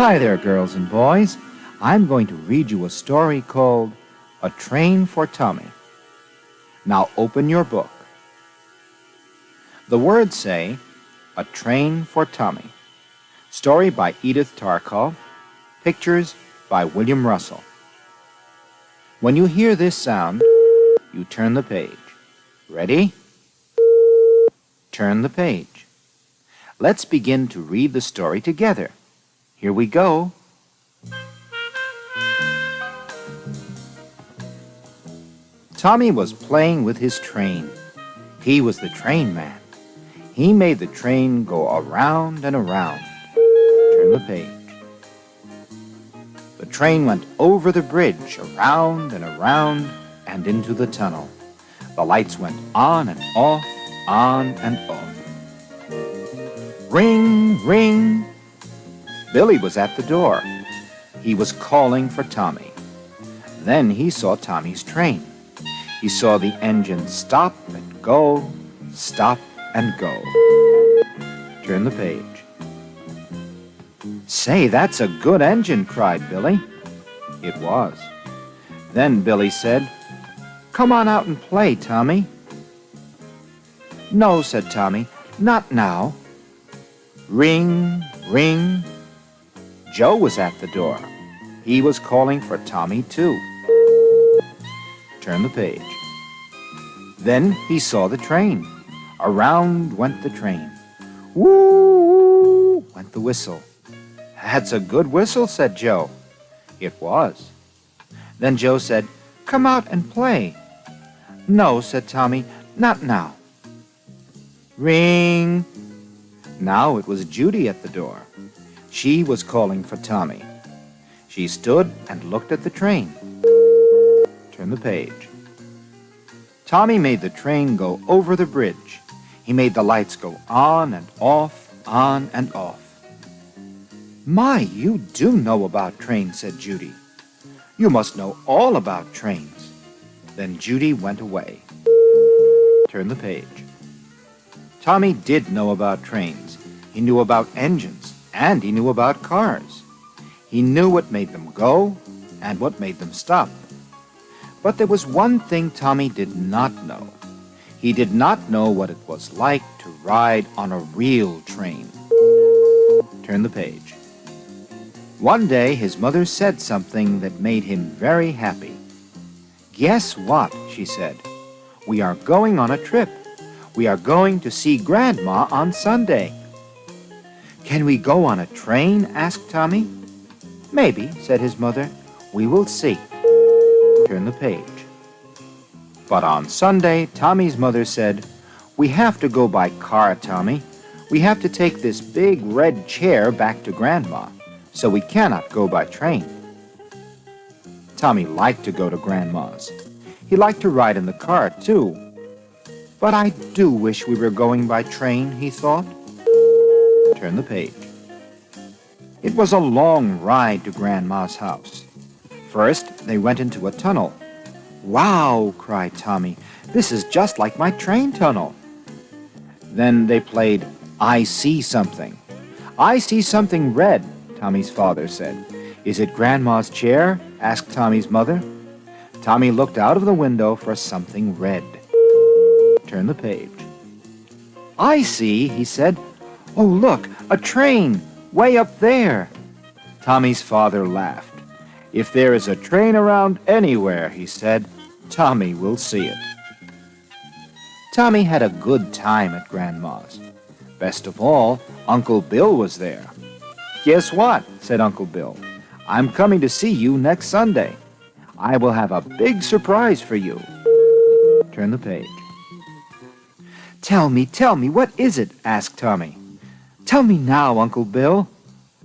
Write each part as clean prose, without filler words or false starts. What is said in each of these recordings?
Hi there, girls and boys. I'm going to read you a story called A Train for Tommy. Now open your book. The words say, A Train for Tommy. Story by Edith Tarkov. Pictures by William Russell. When you hear this sound, you turn the page. Ready? Turn the page. Let's begin to read the story together. Here we go. Tommy was playing with his train. He was the train man. He made the train go around and around. Turn the page. The train went over the bridge, around and into the tunnel. The lights went on and off, on and off. Ring, ring. Billy was at the door. He was calling for Tommy. Then he saw Tommy's train. He saw the engine stop and go, stop and go. Turn the page. Say, that's a good engine, cried Billy. It was. Then Billy said, Come on out and play, Tommy. No, said Tommy, not now. Ring, ring. Joe was at the door. He was calling for Tommy, too. Turn the page. Then he saw the train. Around went the train. Woo, went the whistle. That's a good whistle, said Joe. It was. Then Joe said, Come out and play. No, said Tommy, not now. Ring. Now it was Judy at the door. She was calling for Tommy. She stood and looked at the train. Turn the page. Tommy made the train go over the bridge. He made the lights go on and off, on and off. My, you do know about trains, said Judy. You must know all about trains. Then Judy went away. Turn the page. Tommy did know about trains. He knew about engines, and he knew about cars. He knew what made them go and what made them stop. But there was one thing Tommy did not know. He did not know what it was like to ride on a real train. Turn the page. One day his mother said something that made him very happy. Guess what? She said. We are going on a trip. We are going to see Grandma on Sunday. Can we go on a train? Asked Tommy. Maybe, said his mother. We will see. Turn the page. But on Sunday, Tommy's mother said, We have to go by car, Tommy. We have to take this big red chair back to Grandma, so we cannot go by train. Tommy liked to go to Grandma's. He liked to ride in the car, too. But I do wish we were going by train, he thought. Turn the page. It was a long ride to Grandma's house. First, they went into a tunnel. Wow, cried Tommy, this is just like my train tunnel. Then they played I See Something. I see something red, Tommy's father said. Is it Grandma's chair? Asked Tommy's mother. Tommy looked out of the window for something red. Turn the page. I see, he said. Oh, look, a train, way up there. Tommy's father laughed. If there is a train around anywhere, he said, Tommy will see it. Tommy had a good time at Grandma's. Best of all, Uncle Bill was there. Guess what? Said Uncle Bill. I'm coming to see you next Sunday. I will have a big surprise for you. Turn the page. Tell me, what is it? Asked Tommy. Tell me now, Uncle Bill.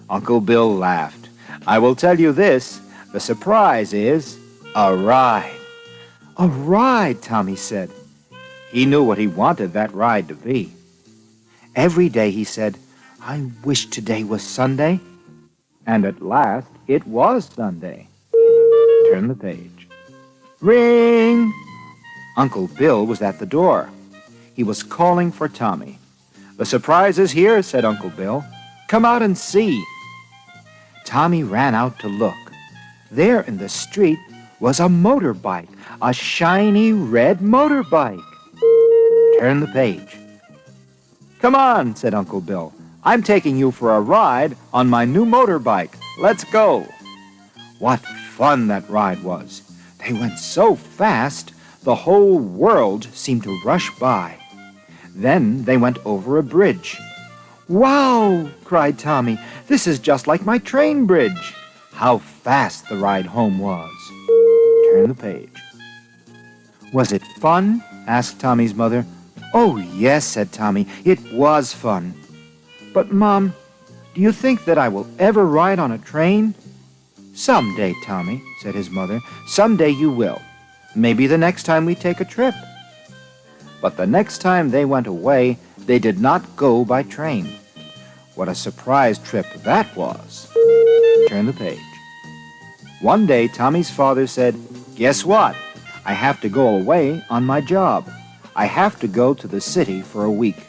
Uncle Bill laughed. I will tell you this. The surprise is a ride. A ride, Tommy said. He knew what he wanted that ride to be. Every day he said, I wish today was Sunday. And at last it was Sunday. Turn the page. Ring! Uncle Bill was at the door. He was calling for Tommy. The surprise is here, said Uncle Bill. Come out and see. Tommy ran out to look. There in the street was a motorbike, a shiny red motorbike. Turn the page. "Come on," said Uncle Bill. "I'm taking you for a ride on my new motorbike. Let's go." What fun that ride was. They went so fast, the whole world seemed to rush by. Then they went over a bridge. "Wow!" cried Tommy. "This is just like my train bridge." How fast the ride home was. Turn the page. "Was it fun?" asked Tommy's mother. "Oh, yes," said Tommy. "It was fun." "But, Mom, do you think that I will ever ride on a train?" "Someday, Tommy," said his mother. "Someday you will. Maybe the next time we take a trip." But the next time they went away, they did not go by train. What a surprise trip that was. Turn the page. One day, Tommy's father said, "Guess what? I have to go away on my job. I have to go to the city for a week.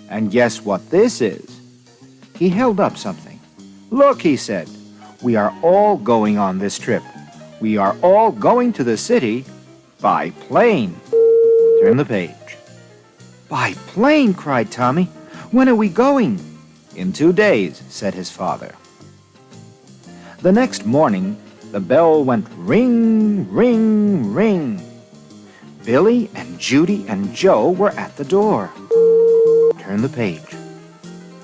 And guess what this is?" He held up something. "Look," he said, "we are all going on this trip. We are all going to the city by plane." Turn the page. "By plane!" cried Tommy. "When are we going?" "In 2 days," said his father. The next morning, the bell went ring, ring, ring. Billy and Judy and Joe were at the door. Turn the page.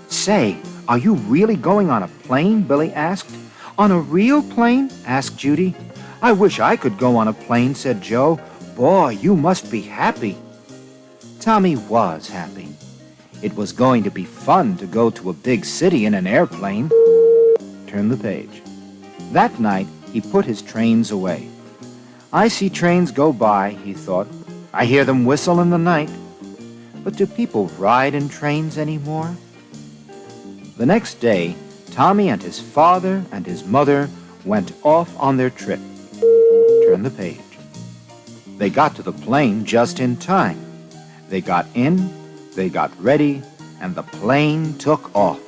"Say, are you really going on a plane?" Billy asked. "On a real plane?" asked Judy. "I wish I could go on a plane," said Joe. "Boy, you must be happy." Tommy was happy. It was going to be fun to go to a big city in an airplane. Turn the page. That night, he put his trains away. "I see trains go by," he thought. "I hear them whistle in the night. But do people ride in trains anymore?" The next day, Tommy and his father and his mother went off on their trip. Turn the page. They got to the plane just in time. They got in, they got ready, and the plane took off.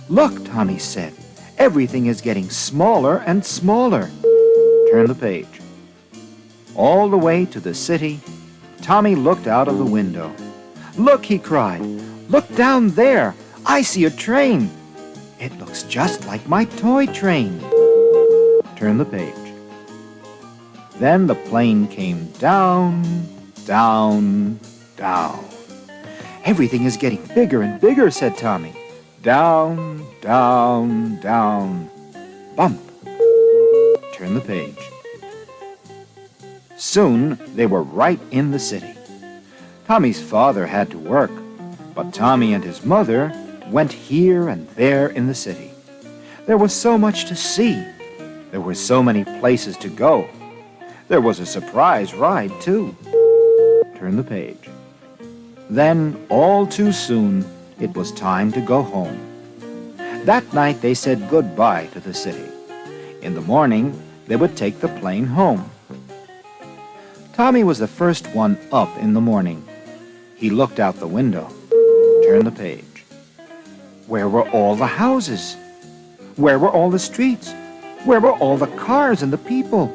"Look," Tommy said, "everything is getting smaller and smaller." Turn the page. All the way to the city, Tommy looked out of the window. "Look," he cried, "look down there. I see a train. It looks just like my toy train." Turn the page. Then the plane came down, down, down. "Everything is getting bigger and bigger," said Tommy. Down, down, down. Bump. Turn the page. Soon they were right in the city. Tommy's father had to work, but Tommy and his mother went here and there in the city. There was so much to see. There were so many places to go. There was a surprise ride, too. Turn the page. Then, all too soon, it was time to go home. That night they said goodbye to the city. In the morning, they would take the plane home. Tommy was the first one up in the morning. He looked out the window. Turn the page. Where were all the houses? Where were all the streets? Where were all the cars and the people?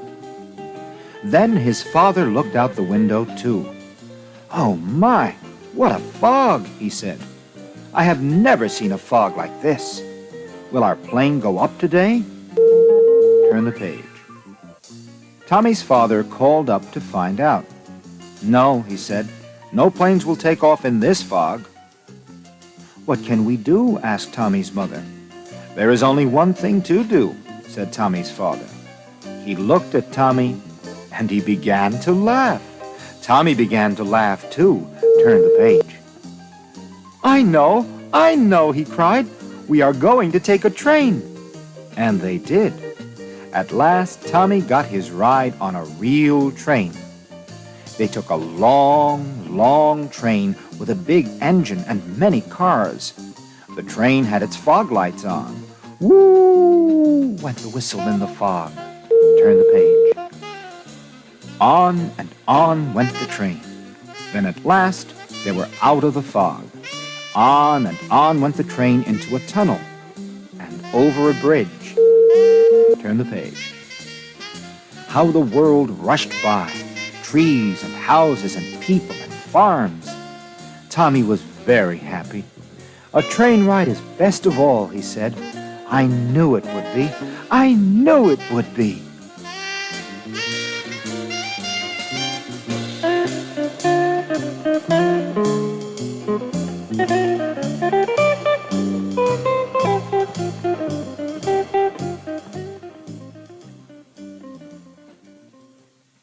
Then his father looked out the window, too. "Oh, my, what a fog," he said. "I have never seen a fog like this. Will our plane go up today?" Turn the page. Tommy's father called up to find out. "No," he said, "no planes will take off in this fog." "What can we do?" asked Tommy's mother. "There is only one thing to do," said Tommy's father. He looked at Tommy, and he began to laugh. Tommy began to laugh, too. Turn the page. I know, he cried. "We are going to take a train." And they did. At last, Tommy got his ride on a real train. They took a long, long train with a big engine and many cars. The train had its fog lights on. Woo! Went the whistle in the fog. Turn the page. On and on went the train. Then at last, they were out of the fog. On and on went the train into a tunnel. And over a bridge. Turn the page. How the world rushed by, trees and houses and people and farms. Tommy was very happy. A train ride is best of all, he said. I knew it would be. I knew it would be.